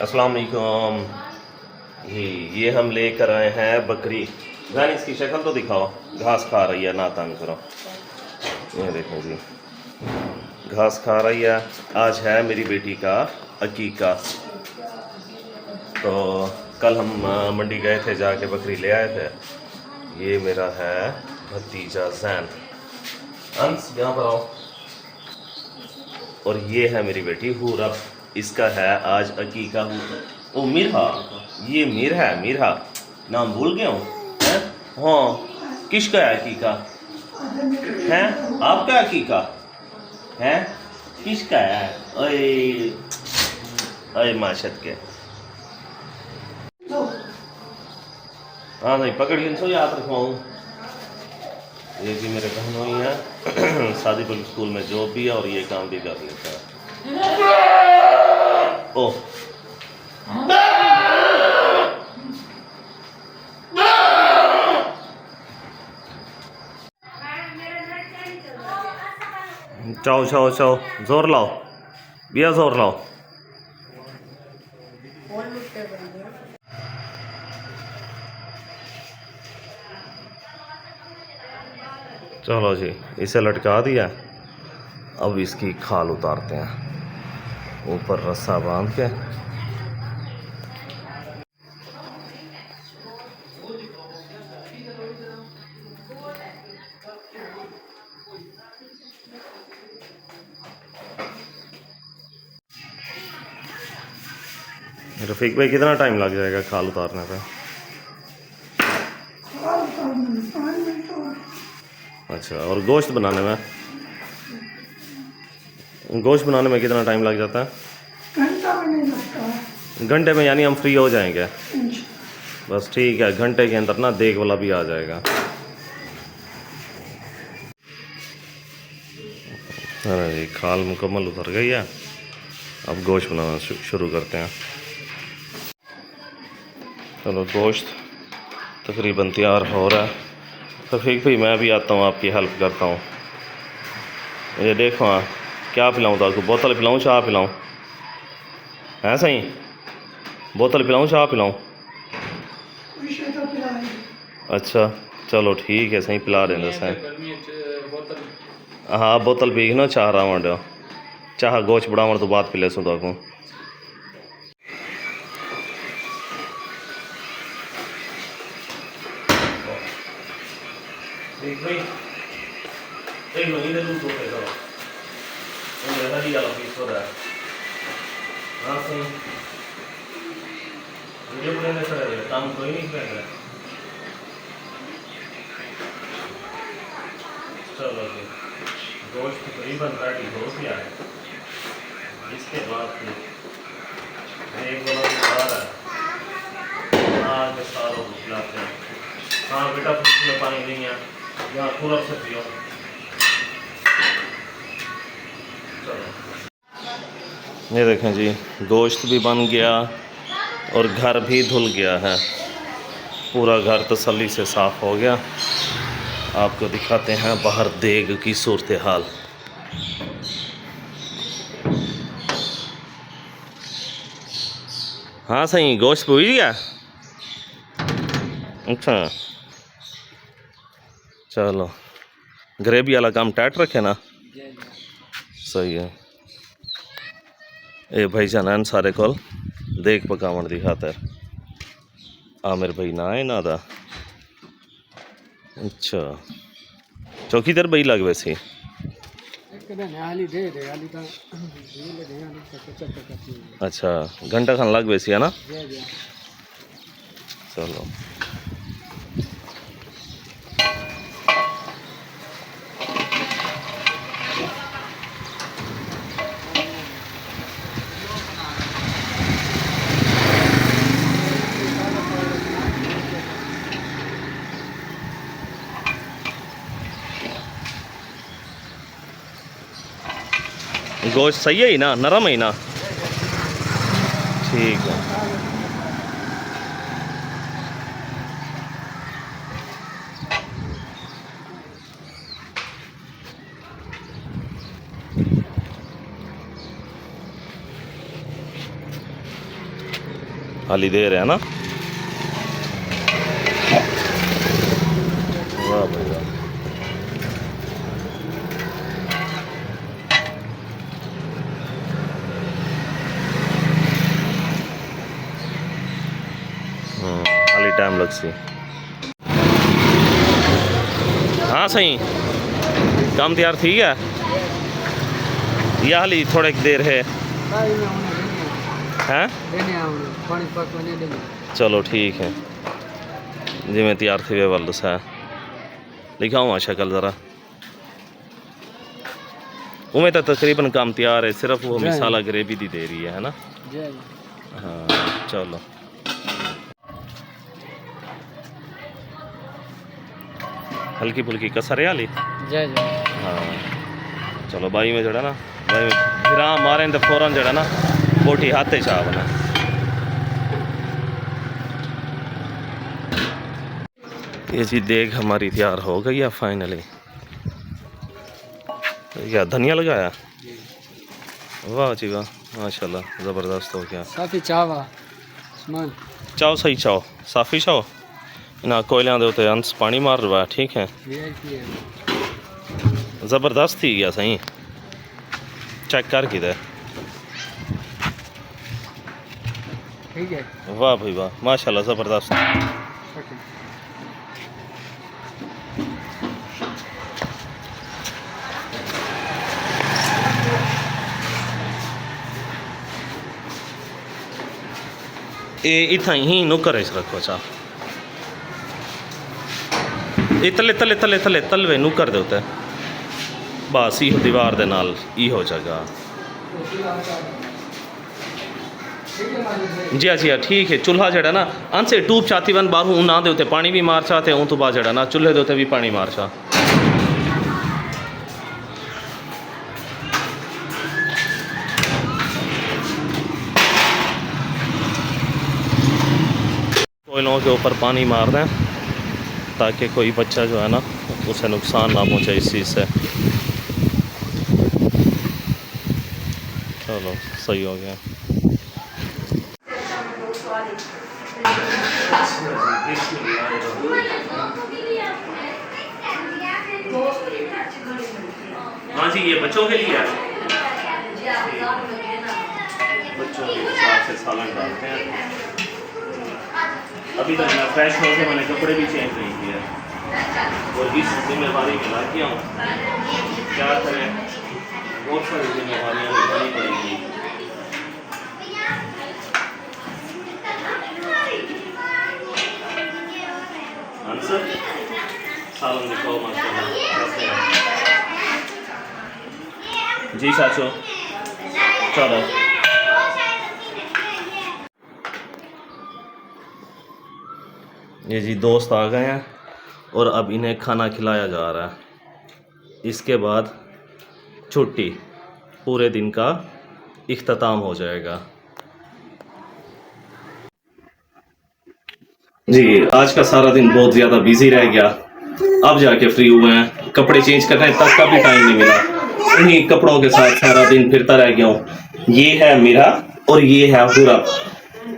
अस्सलाम वालेकुम। ये हम लेकर आए हैं बकरी। जान इसकी शक्ल तो दिखाओ, घास खा रही है, ना तंग करो। ये देखो जी, घास खा रही है। आज है मेरी बेटी का अकीका। तो कल हम मंडी गए थे, जाके बकरी ले आए थे। ये मेरा है भतीजा जैन। अंस यहाँ पर आओ। और ये है मेरी बेटी हूरब, इसका है आज अकीका। ओ मीरहा, ये मीरहा नाम भूल गया हूँ। हाँ, किसका है अकीका? हैं आपका अकीका है? किसका है? ओए ओए माशत के। हाँ नहीं पकड़ के सो याद रखवाऊँ। ये भी मेरे बहनोई है। सादीपुर स्कूल में जॉब भी है और ये काम भी कर लेता है। ओह चाओ चाओ चाओ, जोर लाओ भैया, जोर लाओ। चलो जी, इसे लटका दिया। अब इसकी खाल उतारते हैं, ऊपर रस्सा बांध के। रफीक भाई कितना टाइम लग जाएगा खाल उतारने पे? अच्छा, और गोश्त बनाने में? गोश्त बनाने में कितना टाइम लग जाता है? घंटा में नहीं लगता। घंटे में? यानी हम फ्री हो जाएंगे? बस ठीक है, घंटे के अंदर ना देग वाला भी आ जाएगा। हाँ जी, खाल मुकम्मल उतर गई है। अब गोश्त बनाना शुरू करते हैं। चलो, गोश्त तकरीबन तैयार हो रहा है। रफीक भाई मैं भी आता हूँ, आपकी हेल्प करता हूँ। ये देखो, हाँ क्या पिलाऊँ तो आपको? बोतल पिलाऊँ, चाय पिलाऊँ? है सही, बोतल पिलाऊँ, चाय पिलाऊँ? अच्छा चलो ठीक है, सही पिला देंगे सही। हाँ बोतल पी ना, चाह रहा हूँ चाह गोश्त बढ़ाव तो बात पिले सो तो काम कोई नहीं करेगा। चलो जी, गोश्त तकरीबन रेडी हो गया है। इसके बाद फिर एक बार आगे सारों को खिलाते हैं। हाँ बेटा, फ्रिज में पानी नहीं है, यहाँ कूलर से पियो। चलो, ये देखें जी, गोश्त भी बन गया और घर भी धुल गया है। पूरा घर तसल्ली से साफ़ हो गया। आपको दिखाते हैं बाहर देग की सूरत हाल। हाँ सही, गोश्त पूरी गया। अच्छा चलो, ग्रेवी वाला काम टाइट रखे ना, सही है। ये भाई जान सारे कोल देख पकावन दी खातर आमिर भाई ना है ना दा। अच्छा, चौकी देर बई लग वैसी। अच्छा, घंटा खान लग वैसी है ना। चलो, गोश्त सही है ही ना, नरम है ही ना? ठीक है। हाली देर है ना। वाह भाई वाह। हाली टाइम लग सी। हाँ सही काम तैयार थी गया या हाली थोड़ी देर है हैं? चलो ठीक है जी मैं तैयार थी वे वाल सा लिखाऊँ शक्ल ज़रा उमें तो तकरीबन काम तैयार है, सिर्फ वो मिसाला ग्रेवी दी दे रही है ना। हाँ चलो हल्की फुल्की कसर है हाली। हाँ चलो भाई में जड़ा ना भाई फिर हाँ मारे तो फौरन जड़ा ना बोटी हाथे चाह बना। ये जी देख हमारी तैयार हो गई है फाइनली। क्या धनिया लगाया? वाह जी वाह माशाल्लाह ज़बरदस्त हो गया। साफी चावा चाओ सही चाओ साफी चाओ ना कोयलियां दे उते अंश पानी मार रहा ठीक है ज़बरदस्त थी गया सही चेक कर किधर। ठीक है वाह भाई वाह माशाल्लाह ज़बरदस्त। ये इतना ही नुकर है रखो चा ये तले तले तले तले तलवे नुकर दे होते बस इहो दीवार दे नाल इहो जगह। जी हाँ ठीक है। चूल्हा जड़ा ना अंसे टूब चाती वन बाहू ना दे उते पानी भी मार चाहते उन तो बाद जड़ा ना चूल्हे दे उते भी पानी मार चा। कोयलों के ऊपर पानी मार दें ताकि कोई बच्चा जो है ना उसे नुकसान ना पहुंचे इस चीज़ से। चलो सही हो गया। हाँ जी ये बच्चों के लिए बच्चों के हिसाब से सालन डालते हैं। अभी तक मैं फ्रेश हो के मैंने कपड़े भी चेंज नहीं किए और इस जिम्मेवारी में ला किया हूँ। क्या करें बहुत सारी जिम्मेवारियाँ निभानी पड़ेंगी। आंसर सालन दिखाओ माशाल्लाह जी चाचो चलो। ये जी दोस्त आ गए हैं और अब इन्हें खाना खिलाया जा रहा है। इसके बाद छुट्टी पूरे दिन का इख्तिताम हो जाएगा। जी आज का सारा दिन बहुत ज़्यादा बिजी रह गया। अब जाके फ्री हुए हैं, कपड़े चेंज करने तक का भी टाइम नहीं मिला। इन्हीं कपड़ों के साथ सारा दिन फिरता रह गया हूँ। ये है मेरा और ये है पूरा,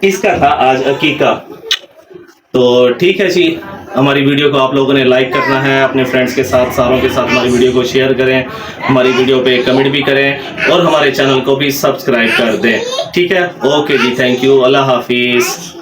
इसका था आज अकीका। तो ठीक है जी हमारी वीडियो को आप लोगों ने लाइक करना है, अपने फ्रेंड्स के साथ सारों के साथ हमारी वीडियो को शेयर करें, हमारी वीडियो पे कमेंट भी करें और हमारे चैनल को भी सब्सक्राइब कर दें। ठीक है ओके जी थैंक यू अल्लाह हाफिज़।